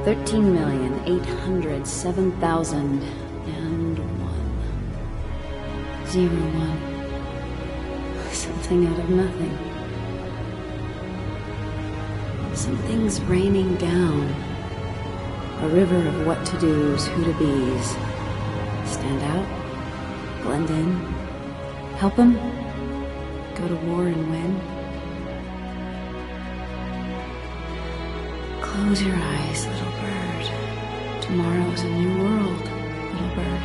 13,807,001. Something out of nothing. Something's raining down. A river of what-to-dos, who-to-be's. Stand out? Blend in? Help him? Go to war and win? Close your eyes, little bird. Tomorrow's a new world, little bird.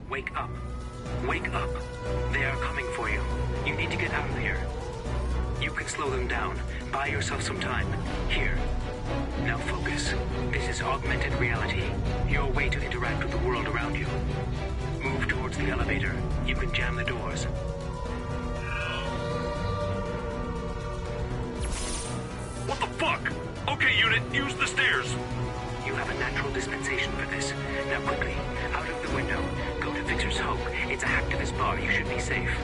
Wake up. Wake up. They are coming for you. You need to get out of here. You can slow them down. Buy yourself some time. Here. Now focus. This is augmented reality. Your way to interact with the world around you. Move towards the elevator. You can jam the doors. What the fuck? Okay, unit, use the stairs. You have a natural dispensation for this. Now quickly, out of the window. Go to Fixer's Hope. It's a hacktivist bar. You should be safe.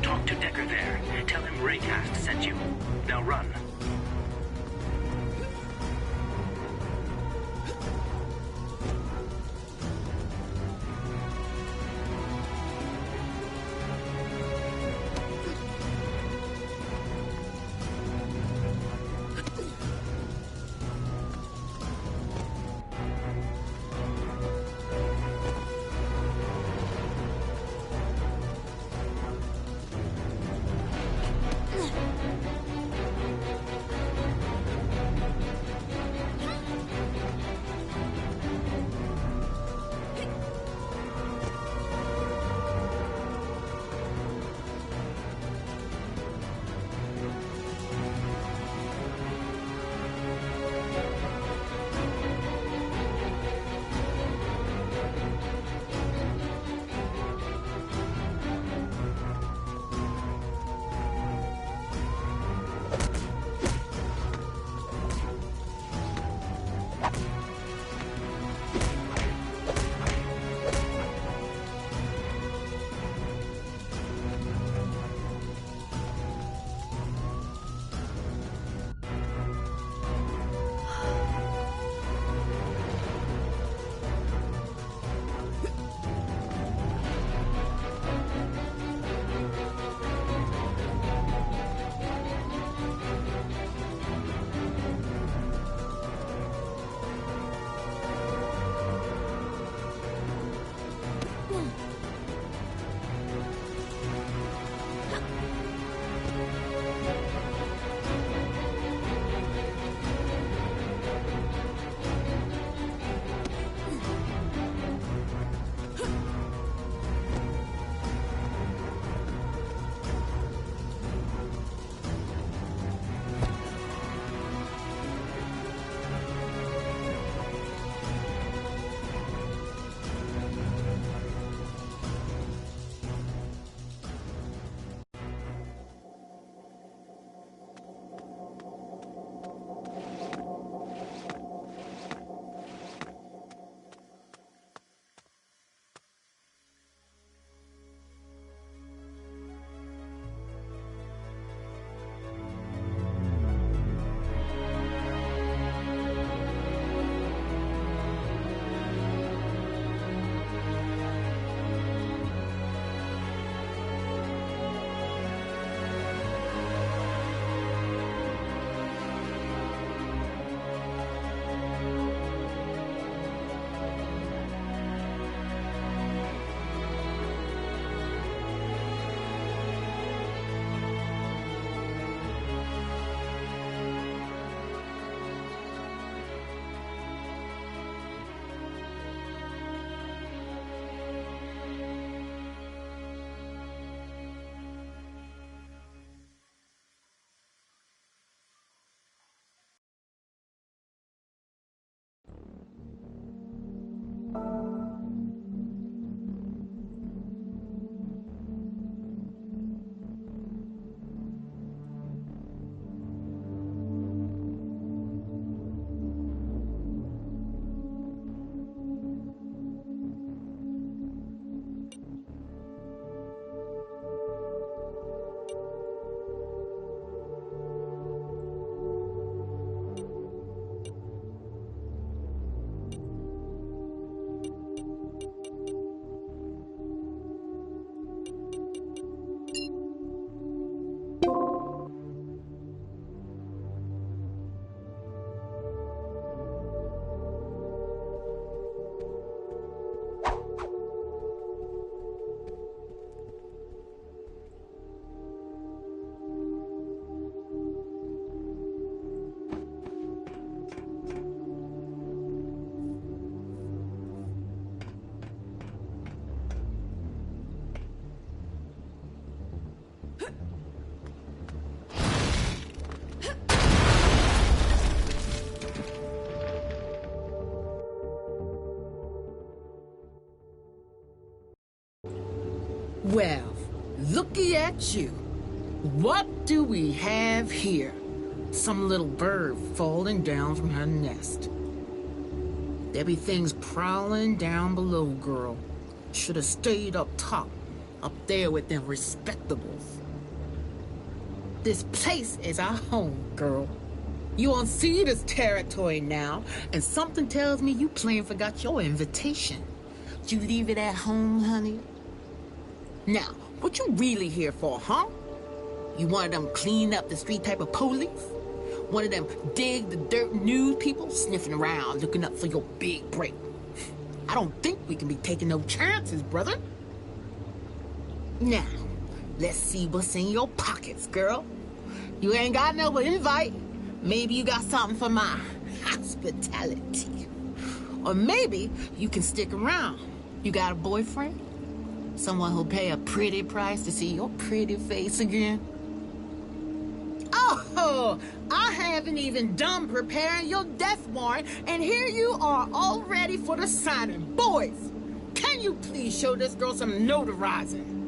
Talk to Decker there. Tell him Raycast sent you. Now run. Well, looky at you. What do we have here? Some little bird falling down from her nest. There be things prowling down below, girl. Should have stayed up top, up there with them respectables. This place is our home, girl. You on Cedar's territory now, and something tells me you plain forgot your invitation. Did you leave it at home, honey? Now, what you really here for, huh? You one of them clean up the street type of police? One of them dig the dirt news people sniffing around looking up for your big break? I don't think we can be taking no chances, brother. Now, let's see what's in your pockets, girl. You ain't got no invite. Maybe you got something for my hospitality. Or maybe you can stick around. You got a boyfriend? Someone who'll pay a pretty price to see your pretty face again? Oh, I haven't even done preparing your death warrant, and here you are all ready for the signing. Boys, can you please show this girl some notarizing?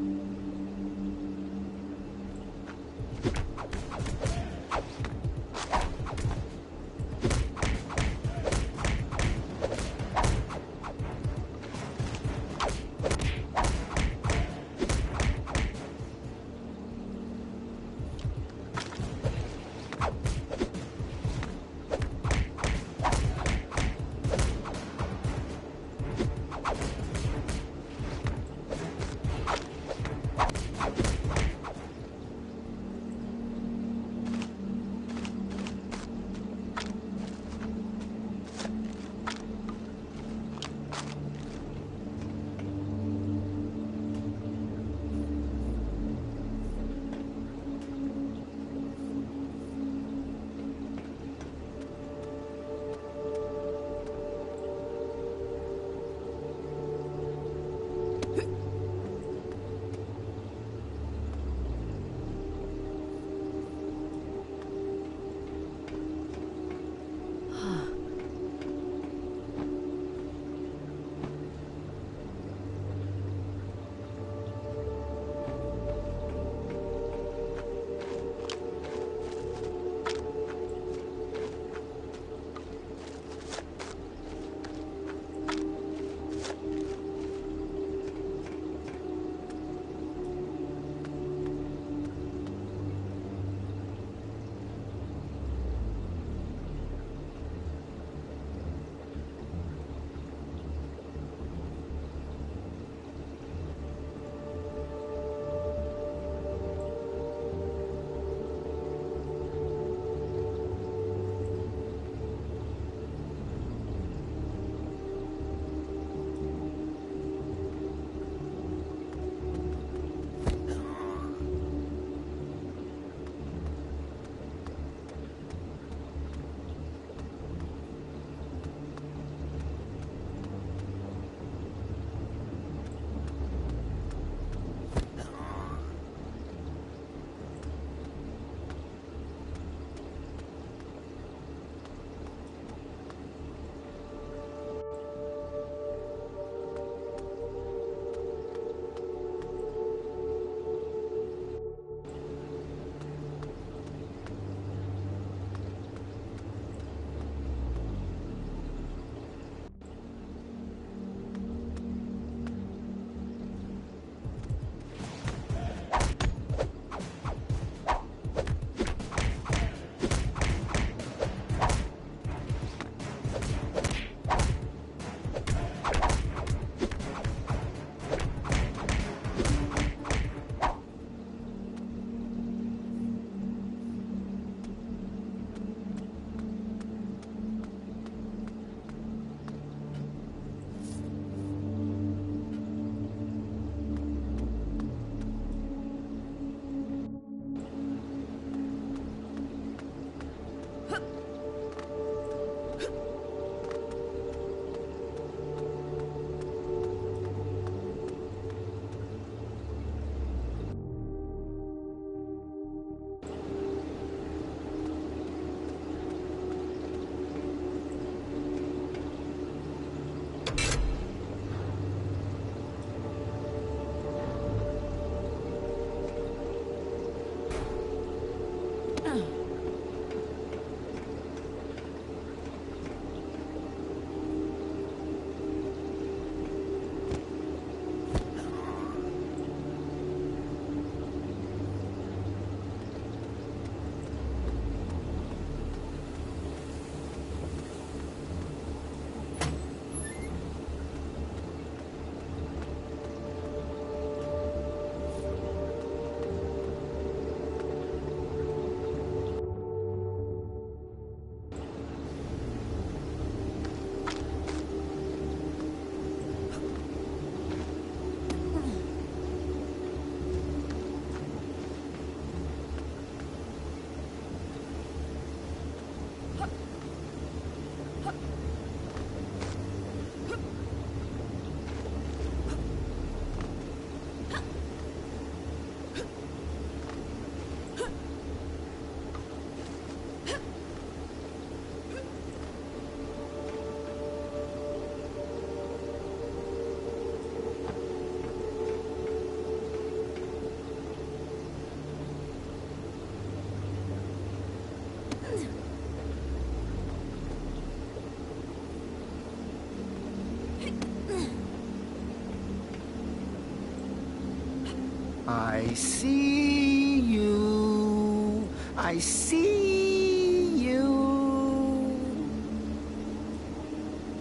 I see you. I see you.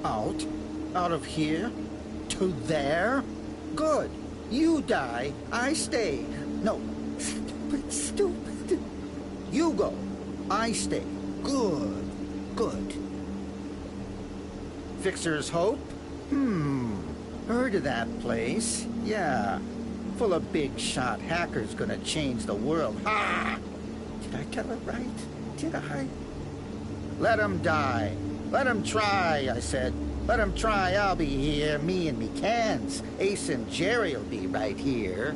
Out? Out of here? To there? Good. You die, I stay. No. Stupid, stupid. You go. I stay. Good. Good. Fixer's Hope? Heard of that place. Yeah. Full of big shot hackers gonna change the world. Ha! Did I tell it right? Did I? Let 'em die. Let 'em try, I said. Let 'em try, I'll be here. Me and me cans. Ace and Jerry'll be right here.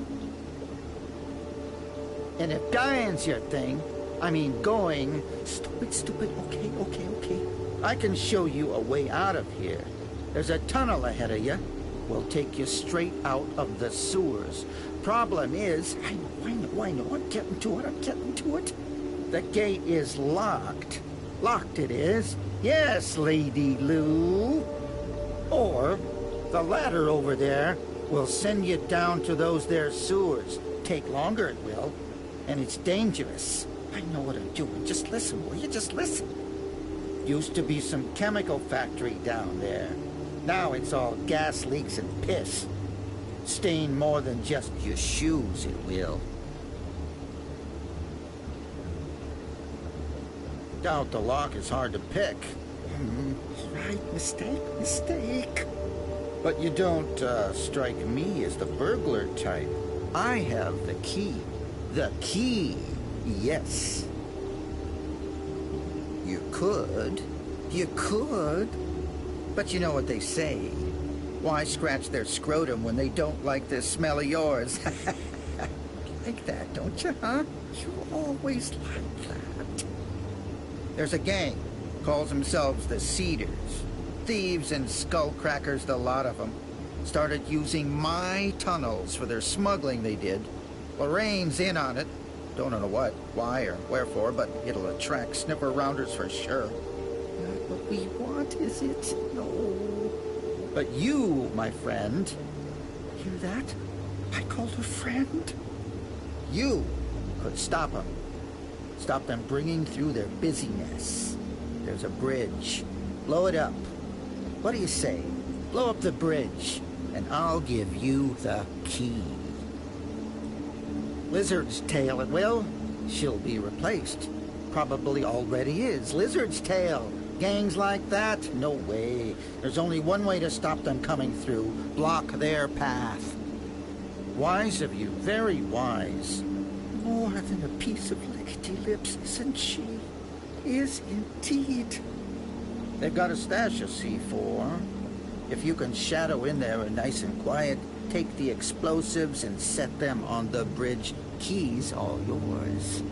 And if dying's your thing, I mean going... Stupid, stupid. Okay, okay, okay. I can show you a way out of here. There's a tunnel ahead of you. We'll take you straight out of the sewers. Problem is... I know. I'm getting to it. The gate is locked. Locked it is. Yes, Lady Lou. Or the ladder over there will send you down to those there sewers. Take longer, it will. And it's dangerous. I know what I'm doing. Just listen, will you? Just listen. Used to be some chemical factory down there. Now it's all gas leaks and piss. Stain more than just your shoes, it will. Doubt the lock is hard to pick. Right, mistake. But you don't strike me as the burglar type. I have the key. The key, yes. You could. But you know what they say. Why scratch their scrotum when they don't like the smell of yours? Like that, don't you, huh? You always like that. There's a gang. Calls themselves the Cedars. Thieves and skullcrackers, the lot of them. Started using my tunnels for their smuggling, they did. Lorraine's in on it. Don't know what, why, or wherefore, but it'll attract sniffer-rounders for sure. Not what we want, is it? No. But you, my friend... Hear that? I called her friend. You could stop them. Stop them bringing through their busyness. There's a bridge. Blow it up. What do you say? Blow up the bridge, and I'll give you the key. Lizard's tail, it will. She'll be replaced. Probably already is. Lizard's tail. Gangs like that? No way. There's only one way to stop them coming through. Block their path. Wise of you. Very wise. More than a piece of lickety lips, isn't she? Is indeed. They've got a stash of C4. If you can shadow in there and nice and quiet, take the explosives and set them on the bridge. Keys all yours.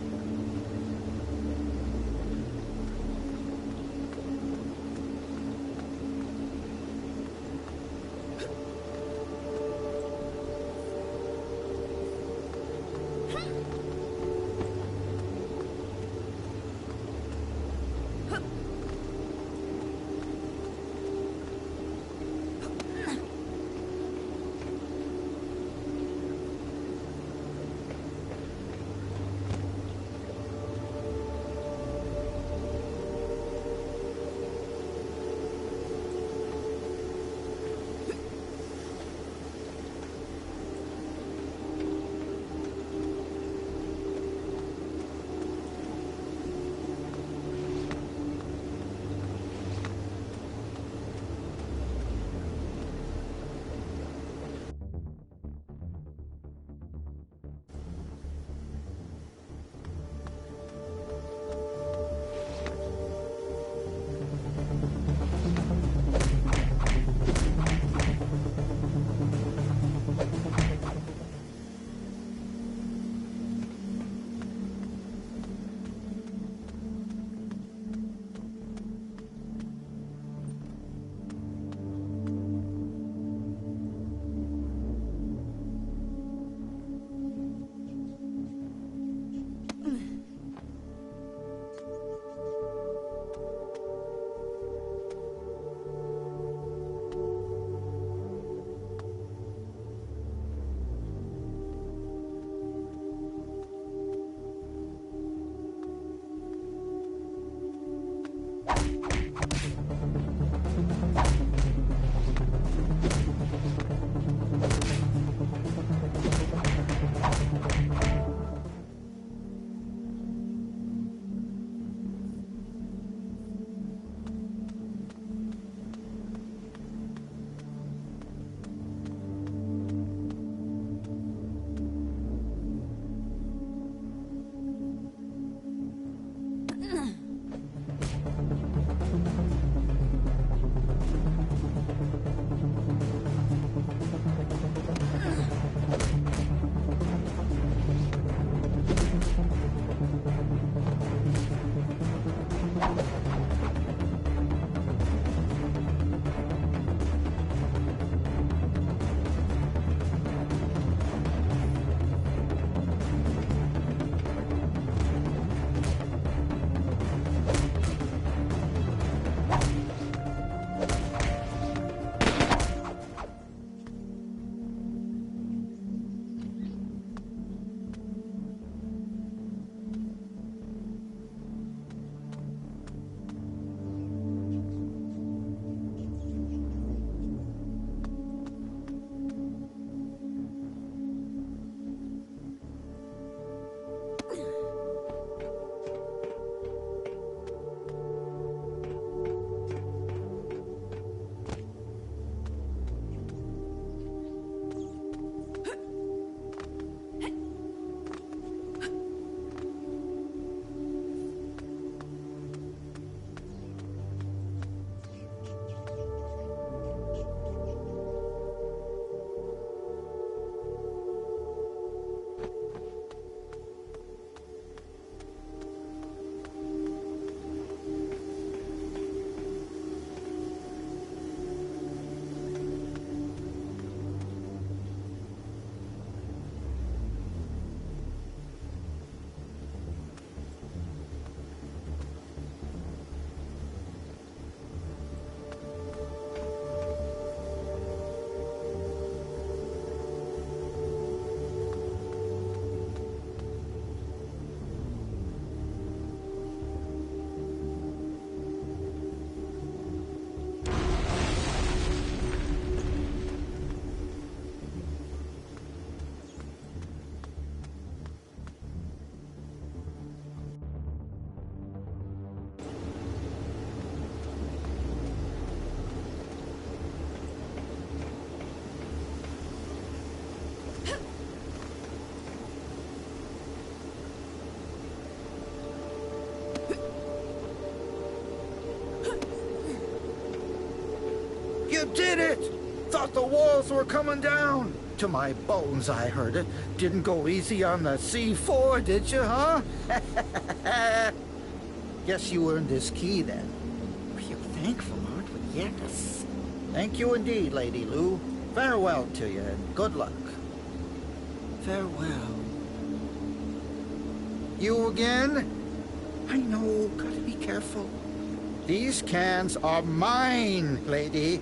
did it! Thought the walls were coming down. To my bones, I heard it. Didn't go easy on the C4, did you, huh? Guess you earned this key, then. We're thankful, aren't we? Yes. Thank you indeed, Lady Lou. Farewell to you, and good luck. Farewell. You again? I know, gotta be careful. These cans are mine, lady.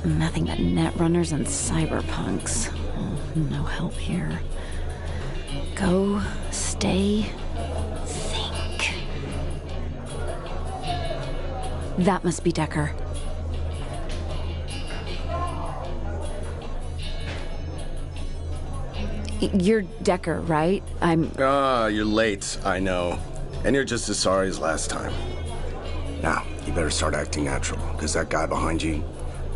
Nothing but netrunners and cyberpunks. No help here. Go, stay, think. That must be Decker. You're Decker, right? You're late, I know. And you're just as sorry as last time. Now, you better start acting natural, because that guy behind you,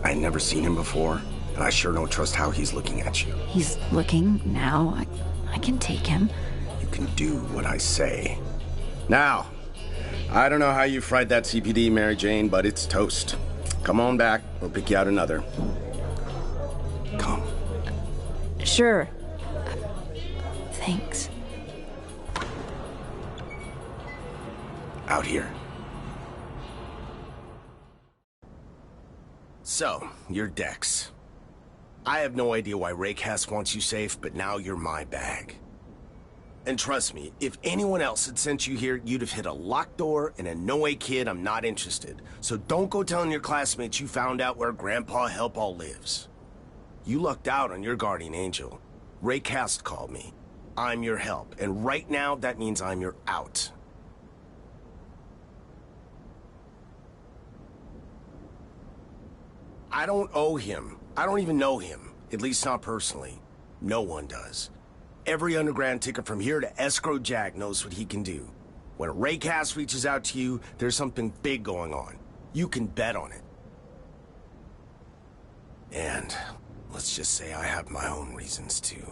I had never seen him before, and I sure don't trust how he's looking at you. He's looking now. I can take him. You can do what I say. Now, I don't know how you fried that CPD, Mary Jane, but it's toast. Come on back, we'll pick you out another. Come. Sure. Thanks. Out here. So, you're DEX. I have no idea why Raycast wants you safe, but now you're my bag. And trust me, if anyone else had sent you here, you'd have hit a locked door and a no-way kid, I'm not interested. So don't go telling your classmates you found out where Grandpa Helpall lives. You lucked out on your guardian angel. Raycast called me. I'm your help, and right now, that means I'm your out. I don't owe him. I don't even know him. At least not personally. No one does. Every underground ticket from here to Escrow Jack knows what he can do. When Raycast reaches out to you, there's something big going on. You can bet on it. And let's just say I have my own reasons too.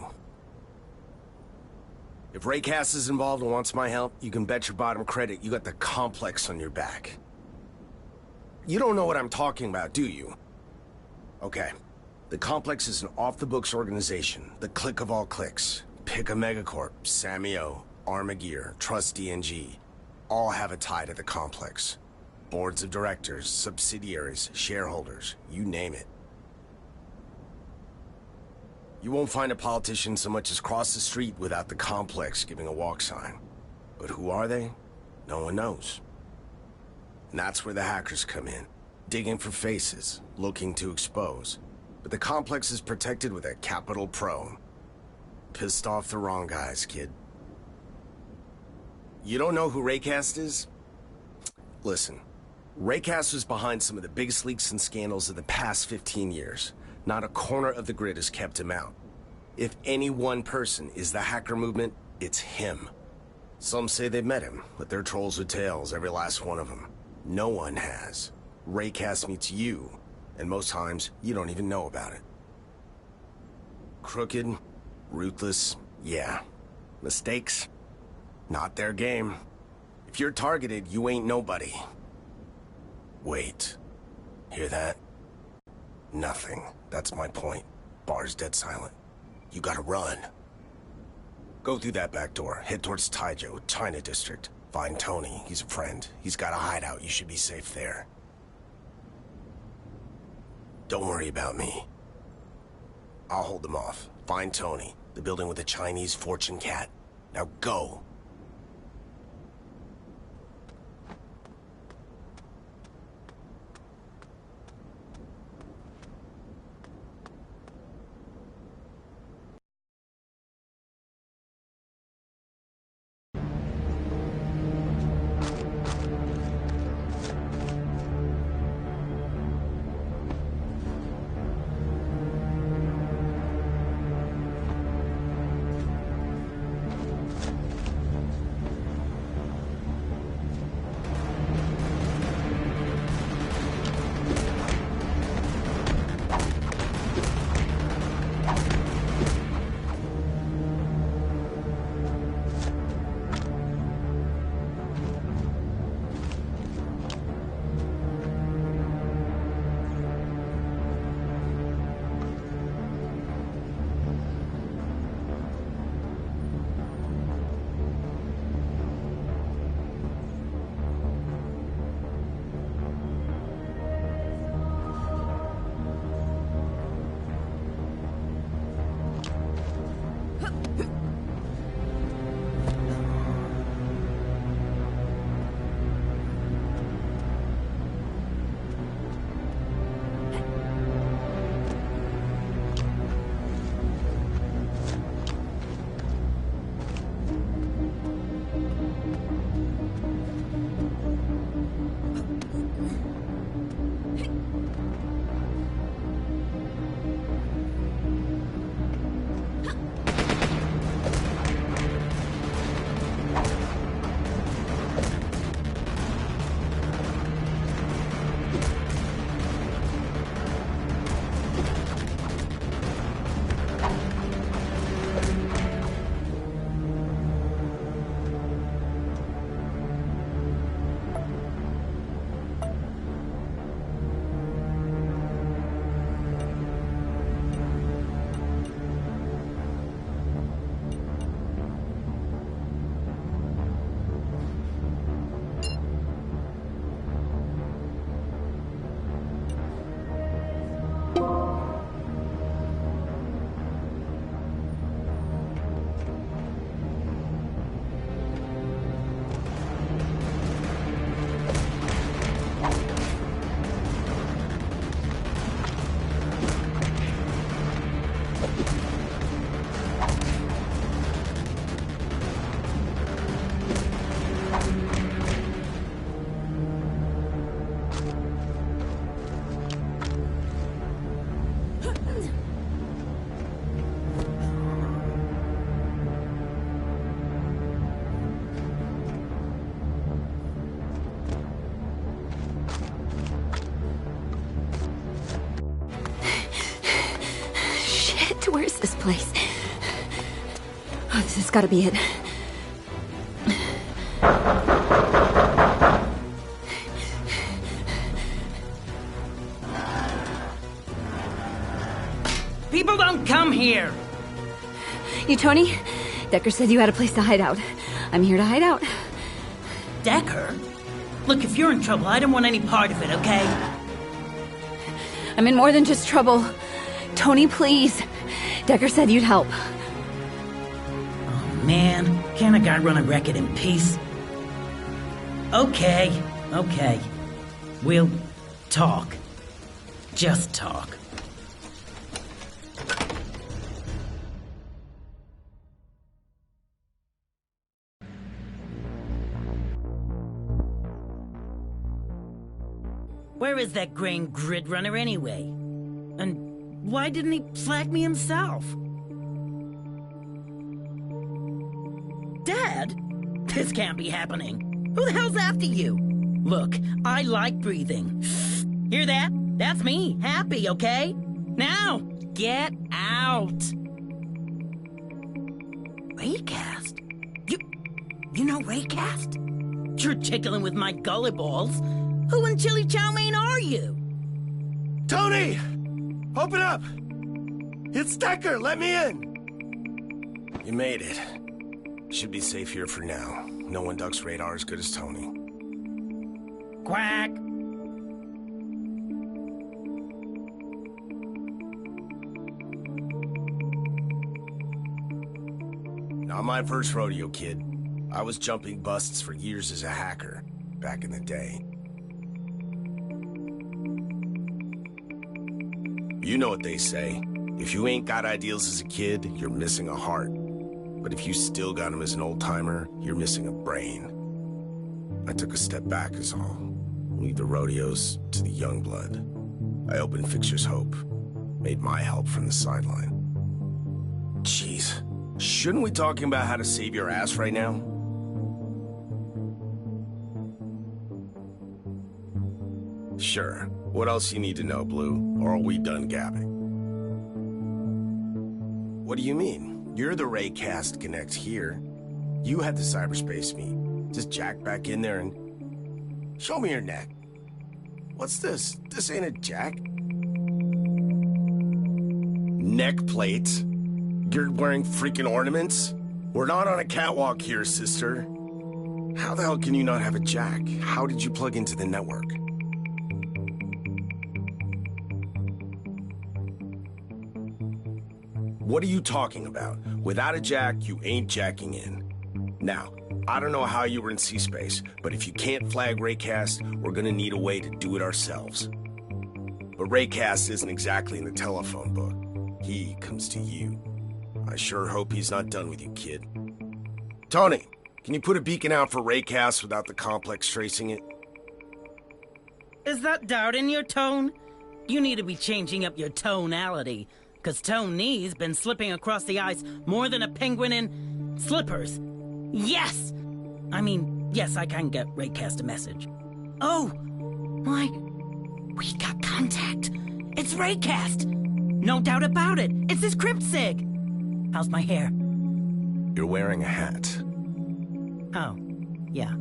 If Raycast is involved and wants my help, you can bet your bottom credit you got the complex on your back. You don't know what I'm talking about, do you? Okay. The complex is an off-the-books organization, the clique of all cliques. Pick a megacorp, Samio, Armagear, Trust DNG. All have a tie to the complex. Boards of directors, subsidiaries, shareholders, you name it. You won't find a politician so much as cross the street without the complex giving a walk sign. But who are they? No one knows. And that's where the hackers come in, digging for faces, looking to expose. But the complex is protected with a capital Pro. Pissed off the wrong guys, kid. You don't know who Raycast is? Listen, Raycast was behind some of the biggest leaks and scandals of the past 15 years. Not a corner of the grid has kept him out. If any one person is the hacker movement, it's him. Some say they've met him, but they're trolls with tails, every last one of them. No one has. Raycast meets you, and most times, you don't even know about it. Crooked, ruthless, yeah. Mistakes? Not their game. If you're targeted, you ain't nobody. Wait. Hear that? Nothing. That's my point. Bar's dead silent. You gotta run. Go through that back door. Head towards Taijo, China District. Find Tony. He's a friend. He's got a hideout. You should be safe there. Don't worry about me. I'll hold them off. Find Tony. The building with the Chinese fortune cat. Now go. Oh, this has got to be it. People don't come here! You, Tony? Decker said you had a place to hide out. I'm here to hide out. Decker? Look, if you're in trouble, I don't want any part of it, okay? I'm in more than just trouble. Tony, please. Decker said you'd help. Oh, man. Can't a guy run a record in peace? Okay. We'll talk. Just talk. Where is that grain grid runner anyway? And why didn't he flag me himself? Dad? This can't be happening. Who the hell's after you? Look, I like breathing. Hear that? That's me. Happy, okay? Now, get out. Raycast? You know Raycast? You're tickling with my gully balls. Who in chili chow mein are you? Tony! Open up! It's Decker! Let me in! You made it. Should be safe here for now. No one ducks radar as good as Tony. Quack! Not my first rodeo, kid. I was jumping busts for years as a hacker, back in the day. You know what they say. If you ain't got ideals as a kid, you're missing a heart. But if you still got them as an old-timer, you're missing a brain. I took a step back is all. Leave the rodeos to the young blood. I opened Fixer's Hope. Made my help from the sideline. Jeez. Shouldn't we talking about how to save your ass right now? Sure. What else you need to know, Blue? Or are we done gabbing? What do you mean? You're the Raycast Connect here. You had the cyberspace meet. Just jack back in there and... Show me your neck. What's this? This ain't a jack. Neck plate? You're wearing freaking ornaments? We're not on a catwalk here, sister. How the hell can you not have a jack? How did you plug into the network? What are you talking about? Without a jack, you ain't jacking in. Now, I don't know how you were in C-Space, but if you can't flag Raycast, we're gonna need a way to do it ourselves. But Raycast isn't exactly in the telephone book. He comes to you. I sure hope he's not done with you, kid. Tony, can you put a beacon out for Raycast without the complex tracing it? Is that doubt in your tone? You need to be changing up your tonality. Because Tony's been slipping across the ice more than a penguin in slippers. Yes! I mean, yes, I can get Raycast a message. Oh! Why? We got contact. It's Raycast! No doubt about it. It's his crypt sig. How's my hair? You're wearing a hat. Oh, yeah.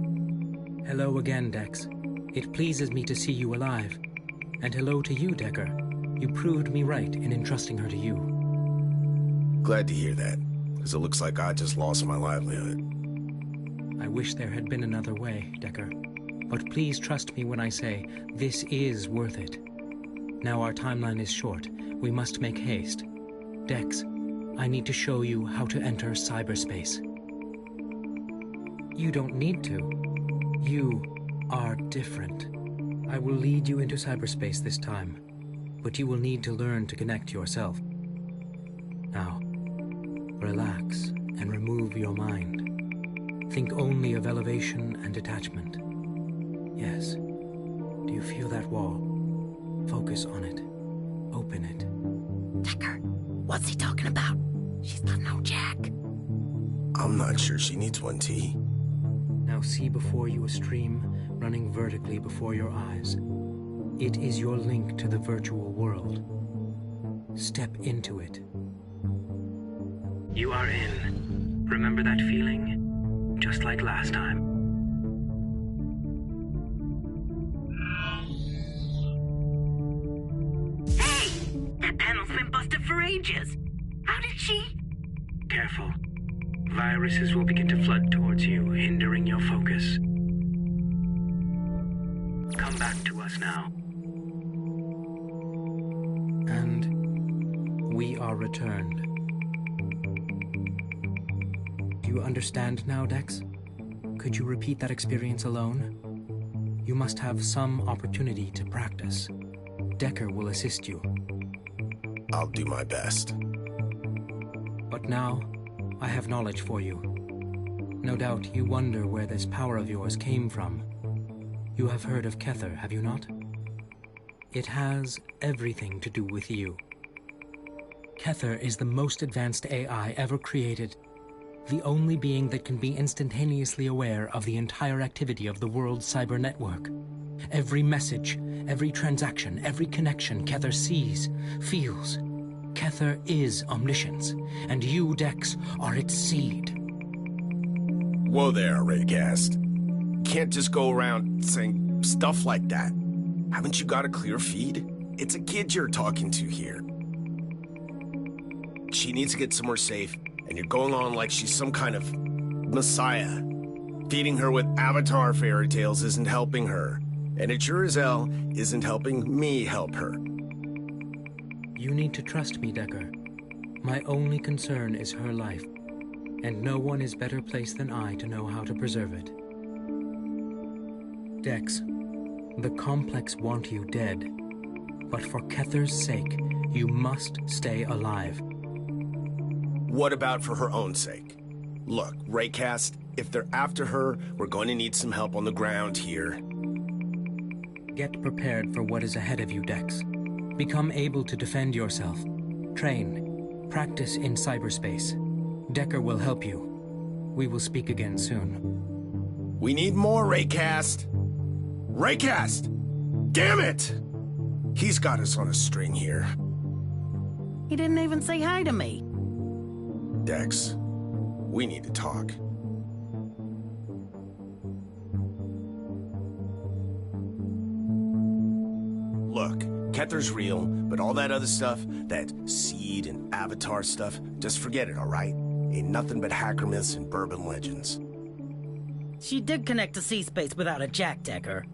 Hello again, Dex. It pleases me to see you alive. And hello to you, Decker. You proved me right in entrusting her to you. Glad to hear that, because it looks like I just lost my livelihood. I wish there had been another way, Decker. But please trust me when I say this is worth it. Now our timeline is short. We must make haste. Dex, I need to show you how to enter cyberspace. You don't need to. You are different. I will lead you into cyberspace this time. But you will need to learn to connect yourself. Now, relax and remove your mind. Think only of elevation and detachment. Yes. Do you feel that wall? Focus on it. Open it. Decker, what's he talking about? She's got no jack. I'm not sure she needs one, T. Now see before you a stream running vertically before your eyes. It is your link to the virtual world. Step into it. You are in Remember that feeling? Just like last time. Hey! That panel's been busted for ages. How did she... Careful. Viruses will begin to flood towards you, hindering your focus. Come back to us now. And we are returned. Do you understand now, Dex? Could you repeat that experience alone? You must have some opportunity to practice. Decker will assist you. I'll do my best. But now, I have knowledge for you. No doubt you wonder where this power of yours came from. You have heard of Kether, have you not? It has everything to do with you. Kether is the most advanced AI ever created. The only being that can be instantaneously aware of the entire activity of the world's cyber network. Every message, every transaction, every connection Kether sees, feels. Kether is omniscience, and you, Dex, are its seed. Whoa there, Raycast. Can't just go around saying stuff like that. Haven't you got a clear feed? It's a kid you're talking to here. She needs to get somewhere safe, and you're going on like she's some kind of messiah. Feeding her with Avatar fairy tales isn't helping her, and it sure as hell isn't helping me help her. You need to trust me, Decker. My only concern is her life, and no one is better placed than I to know how to preserve it. Dex, the Complex want you dead, but for Kether's sake, you must stay alive. What about for her own sake? Look, Raycast, if they're after her, we're going to need some help on the ground here. Get prepared for what is ahead of you, Dex. Become able to defend yourself. Train. Practice in cyberspace. Decker will help you. We will speak again soon. We need more, Raycast! Raycast! Damn it! He's got us on a string here. He didn't even say hi to me. Dex, we need to talk. Look, Kether's real, but all that other stuff, that seed and avatar stuff, just forget it, all right? Ain't nothing but hacker myths and bourbon legends. She did connect to C-Space without a jack, Decker.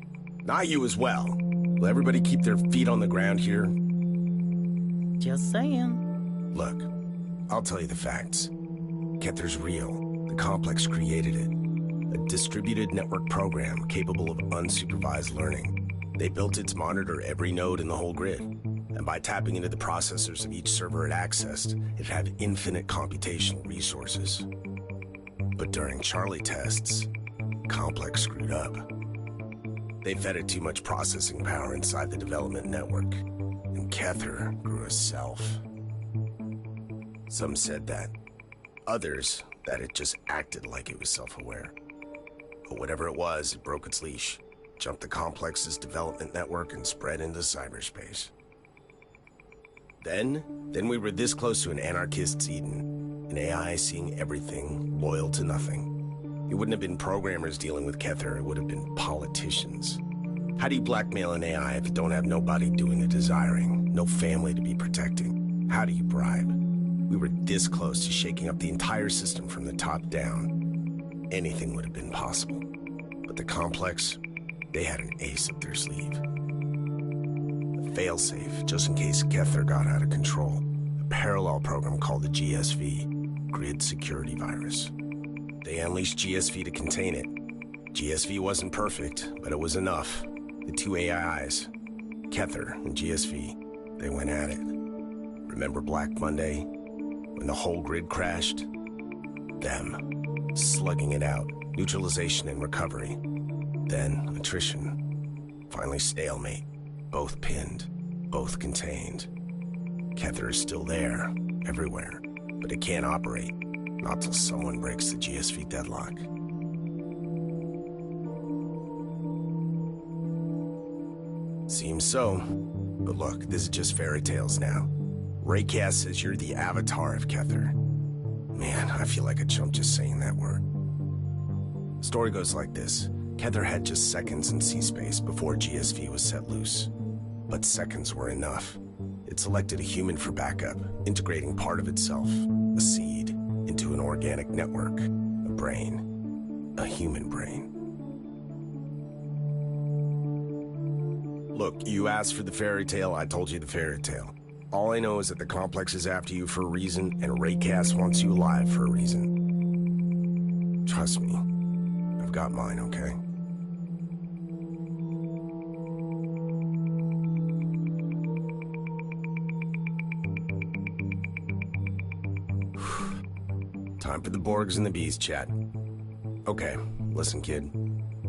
Not you as well. Will everybody keep their feet on the ground here? Just saying. Look, I'll tell you the facts. Kether's real. The Complex created it. A distributed network program capable of unsupervised learning. They built it to monitor every node in the whole grid. And by tapping into the processors of each server it accessed, it had infinite computational resources. But during Charlie tests, Complex screwed up. They fed it too much processing power inside the development network, and Kether grew a self. Some said that. Others, that it just acted like it was self-aware. But whatever it was, it broke its leash, jumped the Complex's development network, and spread into cyberspace. Then we were this close to an anarchist's Eden, an AI seeing everything, loyal to nothing. It wouldn't have been programmers dealing with Kether, it would have been politicians. How do you blackmail an AI if you don't have nobody doing the desiring, no family to be protecting? How do you bribe? We were this close to shaking up the entire system from the top down. Anything would have been possible. But the Complex, they had an ace up their sleeve. A failsafe, just in case Kether got out of control. A parallel program called the GSV, Grid Security Virus. They unleashed GSV to contain it. GSV wasn't perfect, but it was enough. The two AIs, Kether and GSV, they went at it. Remember Black Monday? When the whole grid crashed? Them. Slugging it out. Neutralization and recovery. Then attrition. Finally stalemate. Both pinned. Both contained. Kether is still there. Everywhere. But it can't operate. Not till someone breaks the GSV deadlock. Seems so. But look, this is just fairy tales now. Raycast says you're the avatar of Kether. Man, I feel like a chump just saying that word. The story goes like this. Kether had just seconds in C-space before GSV was set loose. But seconds were enough. It selected a human for backup, integrating part of itself, a seed, into an organic network, a brain, a human brain. Look, you asked for the fairy tale, I told you the fairy tale. All I know is that the complex is after you for a reason, and Raycast wants you alive for a reason. Trust me, I've got mine, okay? Time for the Borgs and the Bees chat. Okay, listen, kid.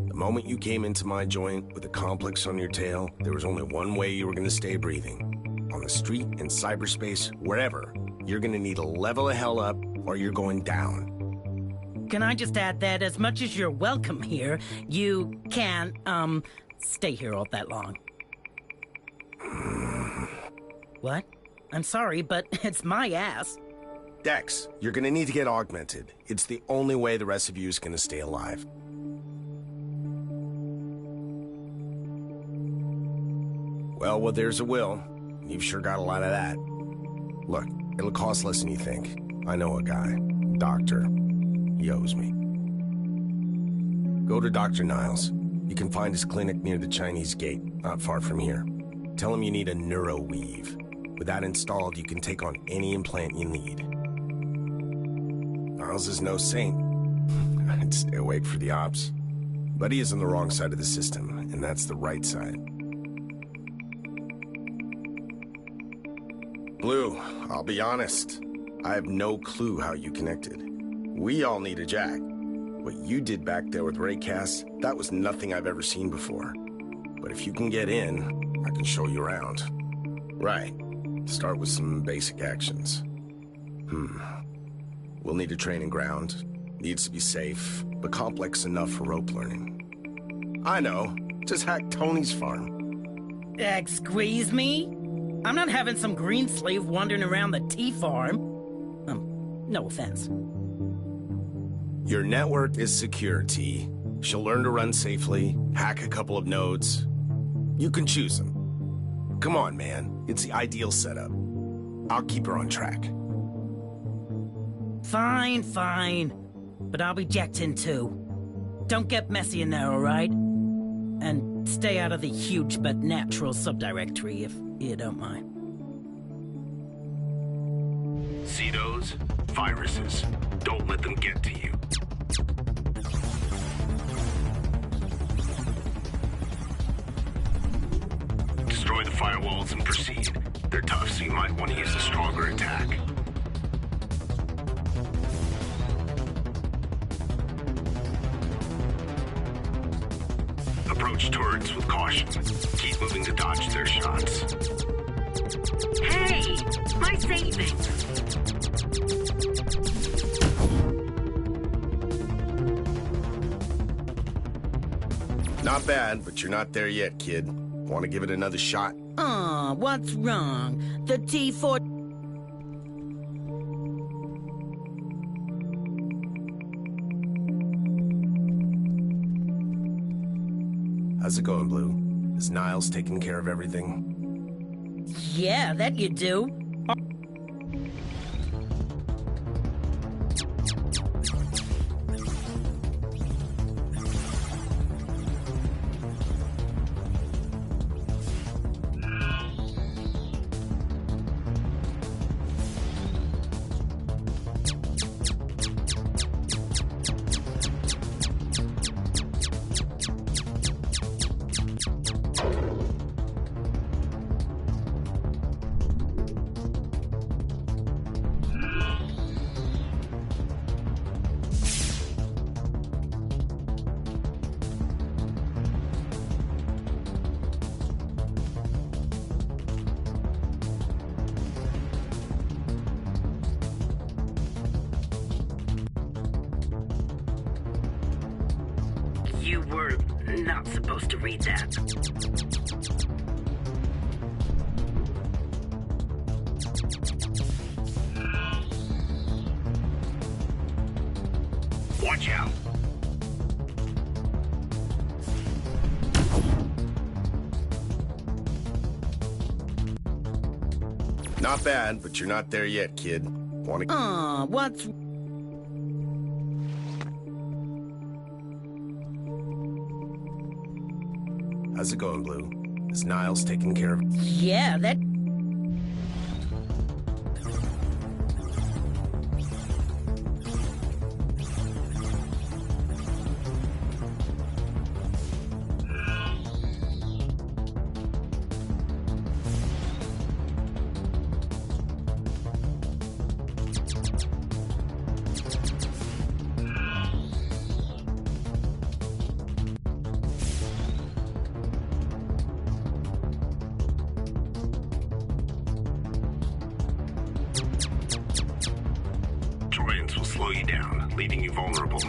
The moment you came into my joint with a complex on your tail, there was only one way you were gonna stay breathing. On the street, in cyberspace, wherever, you're gonna need to level the hell up or you're going down. Can I just add that as much as you're welcome here, you can't, stay here all that long. What? I'm sorry, but it's my ass. Dex, you're gonna need to get augmented. It's the only way the rest of you is gonna stay alive. Well, where there's a will, you've sure got a lot of that. Look, it'll cost less than you think. I know a guy. Doctor. He owes me. Go to Dr. Niles. You can find his clinic near the Chinese gate, not far from here. Tell him you need a neuroweave. With that installed, you can take on any implant you need. Niles is no saint. I'd stay awake for the ops. But he is on the wrong side of the system, and that's the right side. Blue, I'll be honest. I have no clue how you connected. We all need a jack. What you did back there with Raycast, that was nothing I've ever seen before. But if you can get in, I can show you around. Right. Start with some basic actions. We'll need a training ground. Needs to be safe, but complex enough for rope learning. I know. Just hack Tony's farm. Squeeze me? I'm not having some green slave wandering around the tea farm. No offense. Your network is secure, T. She'll learn to run safely, hack a couple of nodes. You can choose them. Come on, man. It's the ideal setup. I'll keep her on track. Fine. But I'll be jacked in too. Don't get messy in there, alright? And stay out of the huge but natural subdirectory, if you don't mind. See those? Viruses. Don't let them get to you. Destroy the firewalls and proceed. They're tough, so you might want to use a stronger attack. Approach turrets with caution. Keep moving to dodge their shots. Hey! My savings! Not bad, but you're not there yet, kid. Want to give it another shot? Aw, what's wrong? The T4... How's it going, Blue? Is Niles taking care of everything? Yeah, that you do. You were not supposed to read that. Watch out. Not bad, but you're not there yet, kid. Wanna... Aw, what's... How's it going, Blue? Is Niles taking care of... Yeah, that... Droids will slow you down, leaving you vulnerable.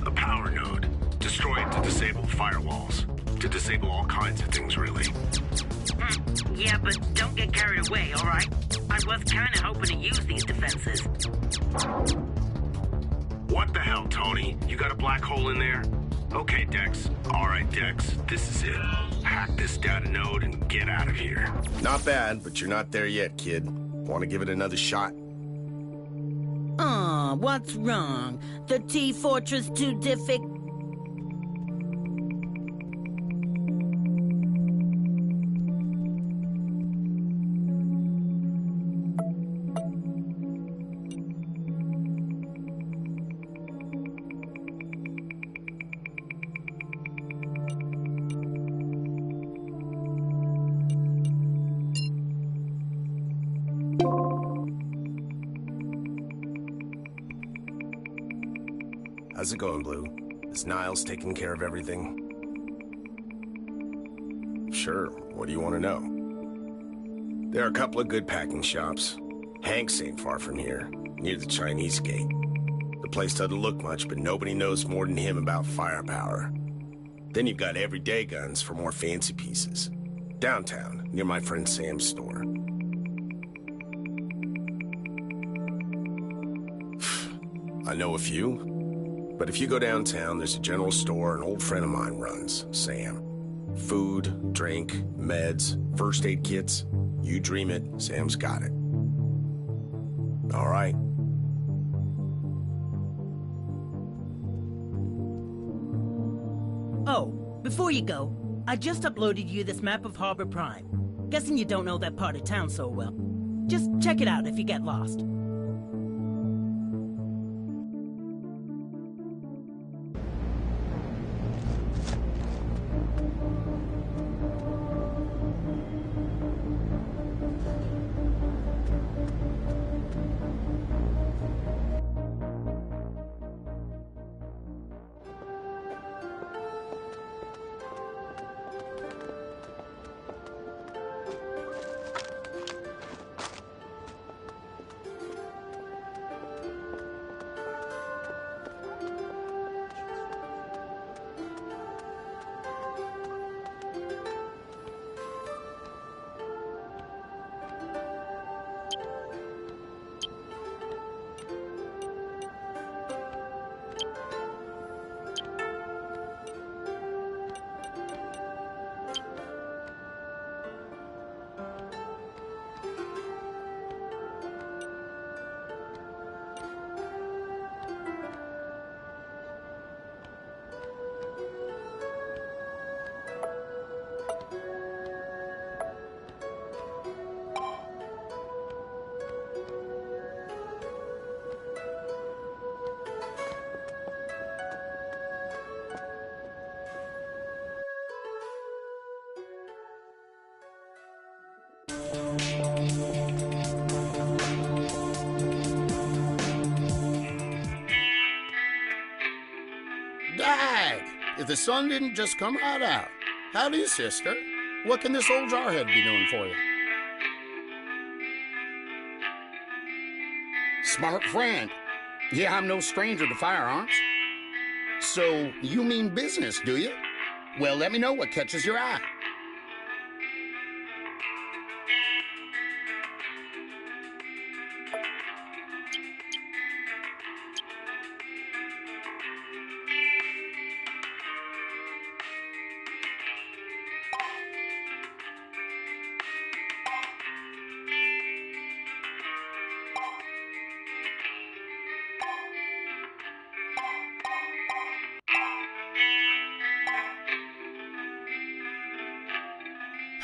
A power node. Destroy it to disable firewalls. To disable all kinds of things, really. Yeah, but don't get carried away, alright? I was kinda hoping to use these defenses. What the hell, Tony? You got a black hole in there? Okay, Dex. Alright, Dex. This is it. Hack this data node and get out of here. Not bad, but you're not there yet, kid. Want to give it another shot? Aw, what's wrong? The T-Fortress too difficult? How's it going, Blue? Is Niles taking care of everything? Sure, what do you want to know? There are a couple of good packing shops. Hank's ain't far from here, near the Chinese gate. The place doesn't look much, but nobody knows more than him about firepower. Then you've got everyday guns for more fancy pieces. Downtown, near my friend Sam's store. I know a few. But if you go downtown, there's a general store an old friend of mine runs, Sam. Food, drink, meds, first aid kits. You dream it, Sam's got it. All right. Oh, before you go, I just uploaded you this map of Harbor Prime. Guessing you don't know that part of town so well. Just check it out if you get lost. Dag! If the sun didn't just come right out. Howdy, sister. What can this old jarhead be doing for you? Smart friend. Yeah, I'm no stranger to firearms. So, you mean business, do you? Well, let me know what catches your eye.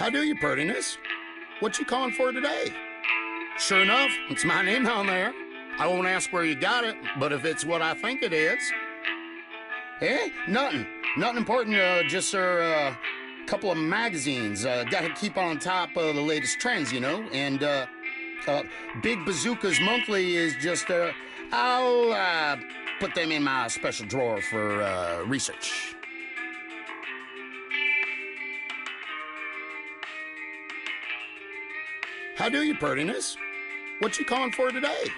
How do you, prettiness? What you calling for today? Sure enough, it's my name on there. I won't ask where you got it, but if it's what I think it is... Eh? Nothing. Nothing important, just, sir, a couple of magazines. Gotta keep on top of the latest trends, you know, and, Big Bazooka's Monthly is just, I'll, put them in my special drawer for, research. How do you, prettiness? What you calling for today?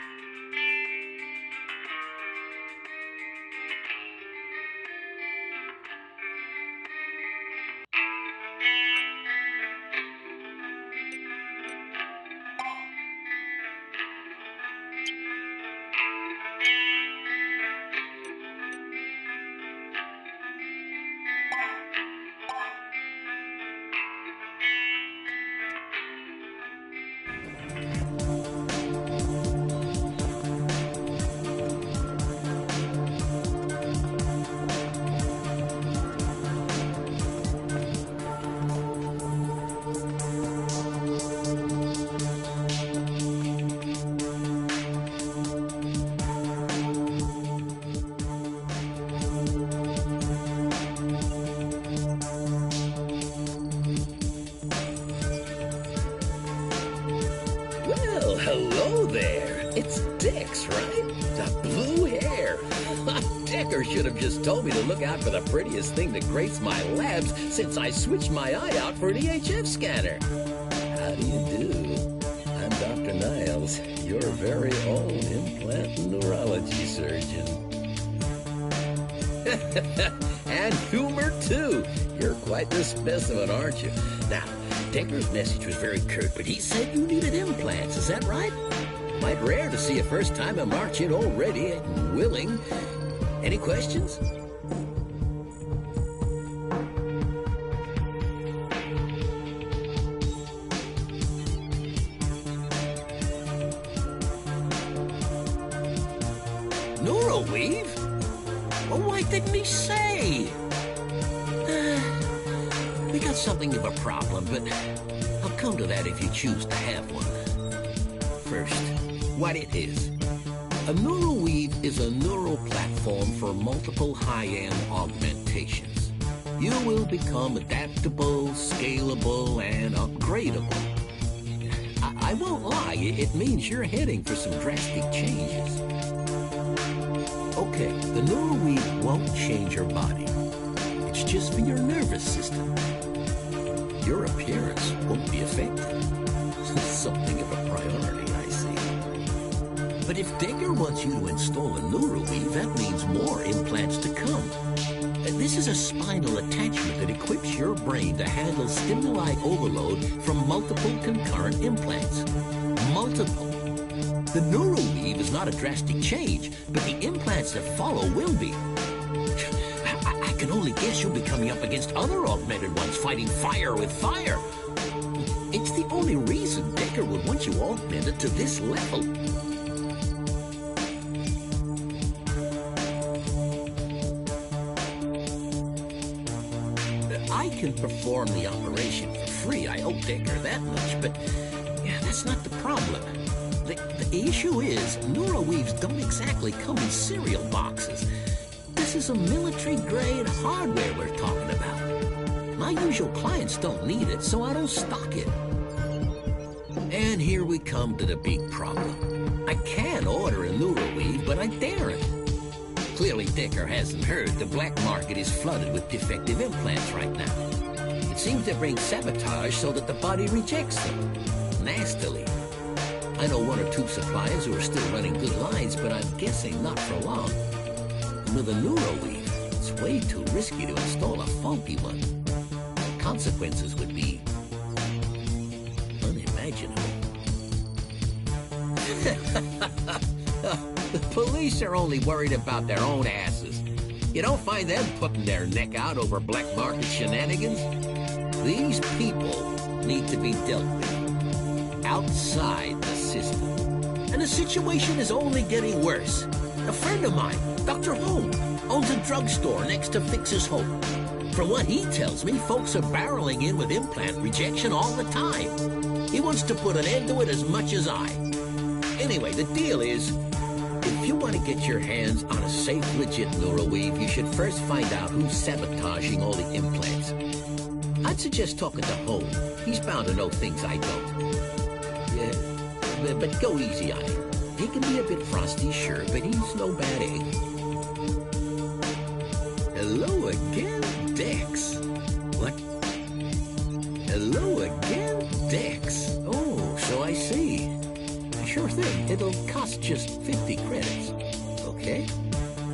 Hello there. It's DEX, right? The blue hair. Decker should have just told me to look out for the prettiest thing that grace my labs since I switched my eye out for an EHF scanner. How do you do? I'm Dr. Niles, your very own implant neurology surgeon. And humor, too. You're quite the specimen, aren't you? Now, Decker's message was very curt, but he said you needed implants. Is that right? Quite rare to see a first-timer march in all ready and willing. Any questions? Neuroweave? Well, why didn't he say? We got something of a problem, but I'll come to that if you choose to have one. First, what it is. A neuroweave is a neural platform for multiple high-end augmentations. You will become adaptable, scalable, and upgradable. I won't lie, it means you're heading for some drastic changes. Okay, the neuroweave won't change your body. It's just for your nervous system. Your appearance won't be affected. Something of a priority, I see. But if Decker wants you to install a neuroweave, that means more implants to come. This is a spinal attachment that equips your brain to handle stimuli overload from multiple concurrent implants. Multiple. The neuroweave is not a drastic change, but the implants that follow will be. I can only guess you'll be coming up against other augmented ones fighting fire with fire. It's the only reason Decker would want you augmented to this level. I can perform the operation for free. I owe Decker that much, but yeah, that's not the problem. The issue is, neuroweaves don't exactly come in cereal boxes. This is a military-grade hardware we're talking about. My usual clients don't need it, so I don't stock it. And here we come to the big problem. I can order a neuroweave, but I daren't. Clearly, Decker hasn't heard the black market is flooded with defective implants right now. It seems to bring sabotage so that the body rejects them. Nastily. I know one or two suppliers who are still running good lines, but I'm guessing not for long. With a neuroweave, it's way too risky to install a faulty one. The consequences would be unimaginable. The police are only worried about their own asses. You don't find them putting their neck out over black market shenanigans. These people need to be dealt with outside the system. And the situation is only getting worse. A friend of mine, Dr. Holm, owns a drugstore next to Fix's Hope. From what he tells me, folks are barreling in with implant rejection all the time. He wants to put an end to it as much as I. Anyway, the deal is, if you want to get your hands on a safe, legit neuroweave, you should first find out who's sabotaging all the implants. I'd suggest talking to Home. He's bound to know things I don't. Yeah, but go easy on him. He can be a bit frosty, sure, but he's no bad egg. Hello again, Dex. What? Hello again, Dex. Oh, so I see. Sure thing. It'll cost just 50 credits. Okay?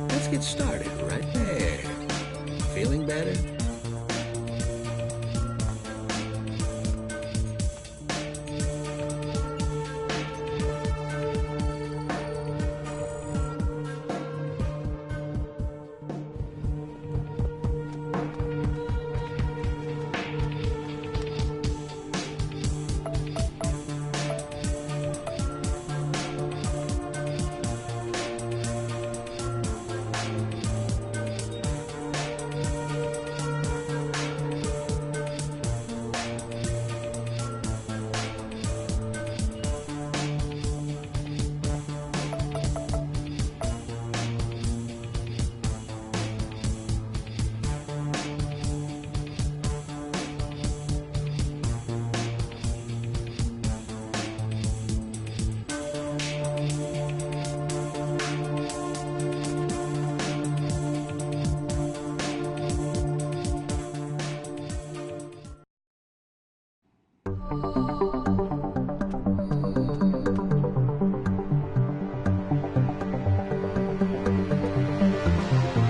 Let's get started right there. Feeling better?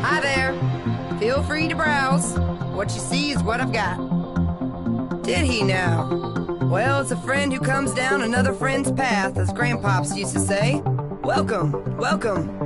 Hi there. Feel free to browse. What you see is what I've got. Did he now? Well, it's a friend who comes down another friend's path, as Grandpops used to say. Welcome, welcome.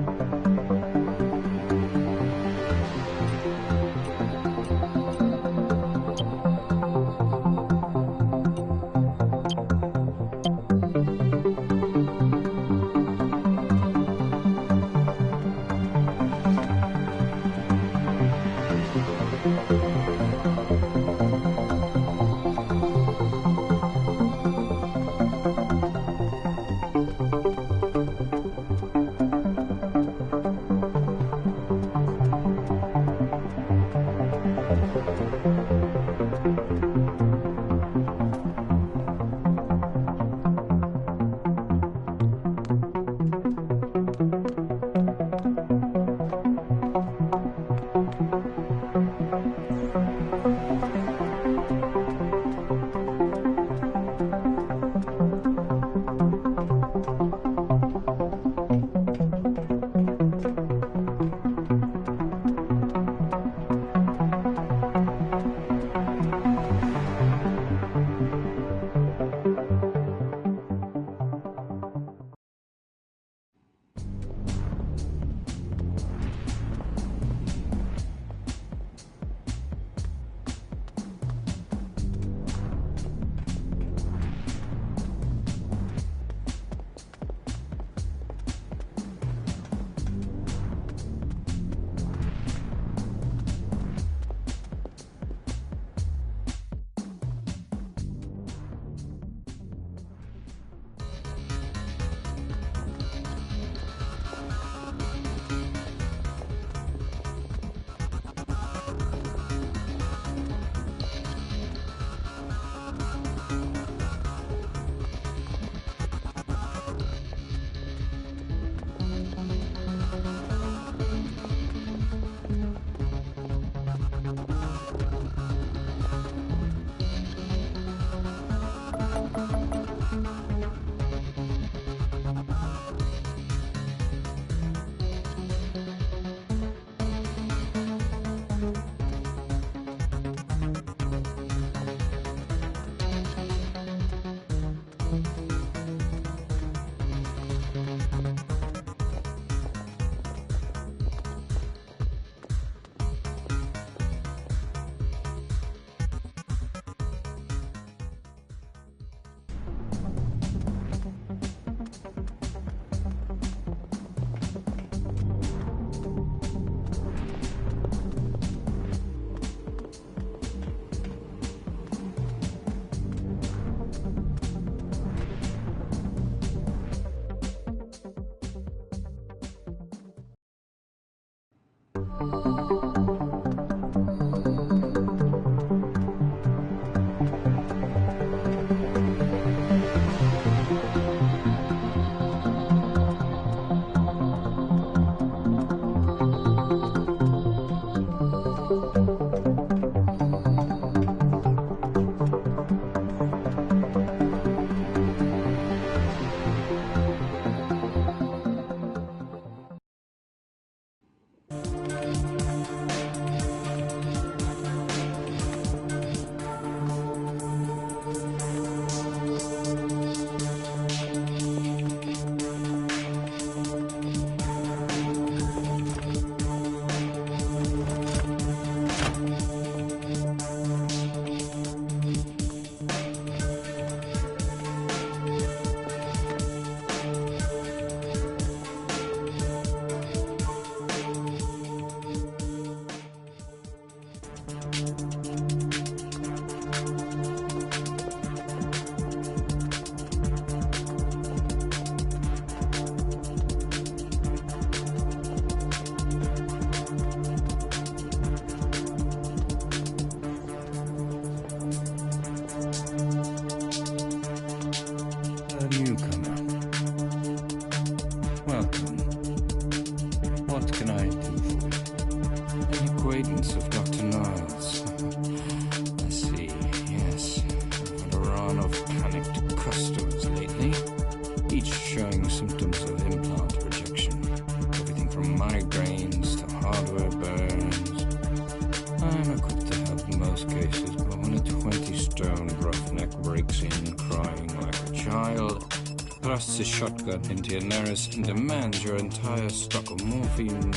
Thrusts his shotgun into your nose and demands your entire stock of morphine.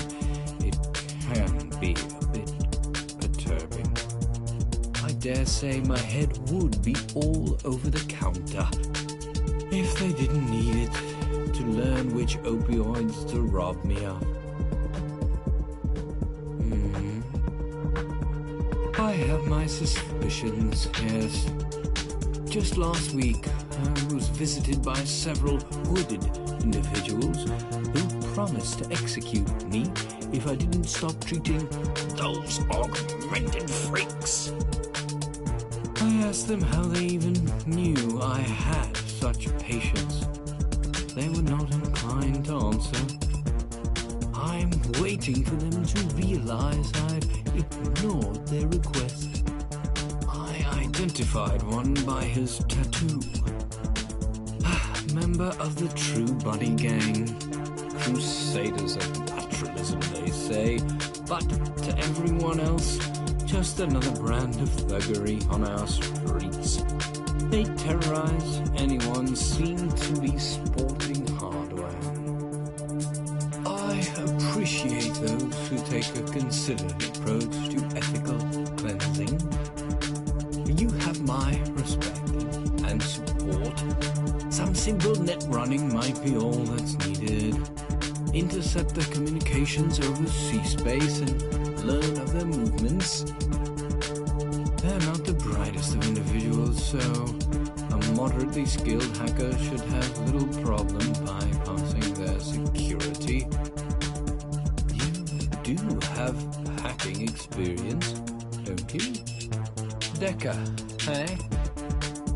It can be a bit perturbing. I dare say my head would be all over the counter if they didn't need it to learn which opioids to rob me of. I have my suspicions, yes. Just last week, I was visited by several hooded individuals who promised to execute me if I didn't stop treating those augmented freaks. I asked them how they even knew I had such patience. They were not inclined to answer. I'm waiting for them to realize I've ignored their request. Identified one by his tattoo. Member of the True Body Gang. Crusaders of naturalism, they say, but to everyone else, just another brand of thuggery on our streets. They terrorize anyone seen to be sporting hardware. I appreciate those who take a considered approach to ethical cleansing. You have my respect and support. Some simple net running might be all that's needed. Intercept their communications over sea-space and learn of their movements. They're not the brightest of individuals, so a moderately skilled hacker should have little problem bypassing their security. You do have hacking experience, don't you? Decker, eh?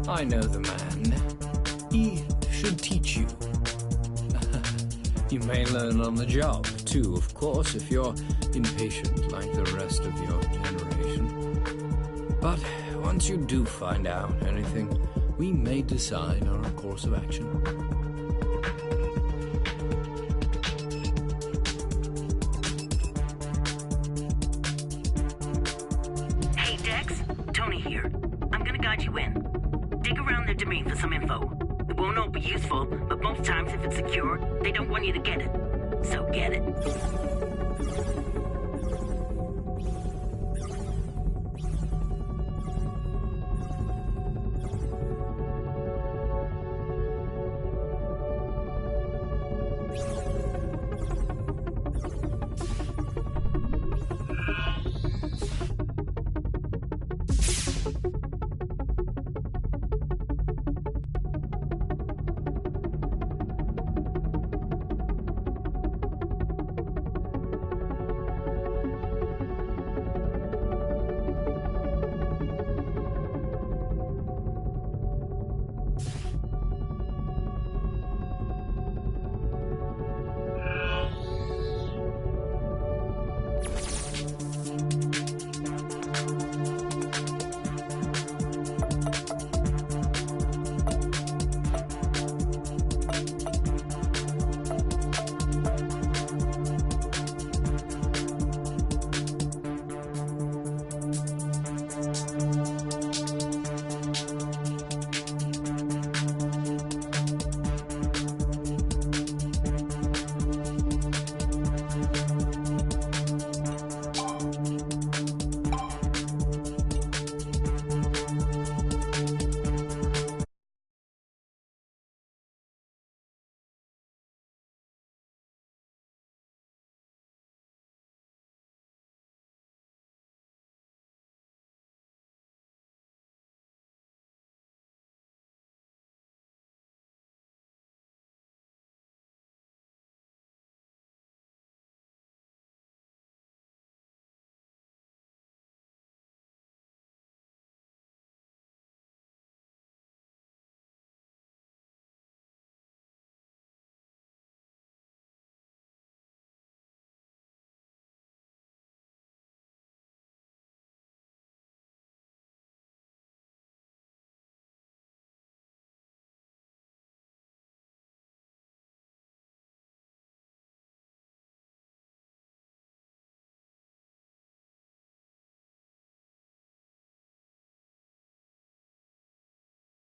I know the man. He should teach you. You may learn on the job, too, of course, if you're impatient like the rest of your generation. But once you do find out anything, we may decide on a course of action. Hey, Dex. Tony here. I'm gonna guide you in. Dig around their domain for some info. It won't all be useful, but most times if it's secure, they don't want you to get it. So get it.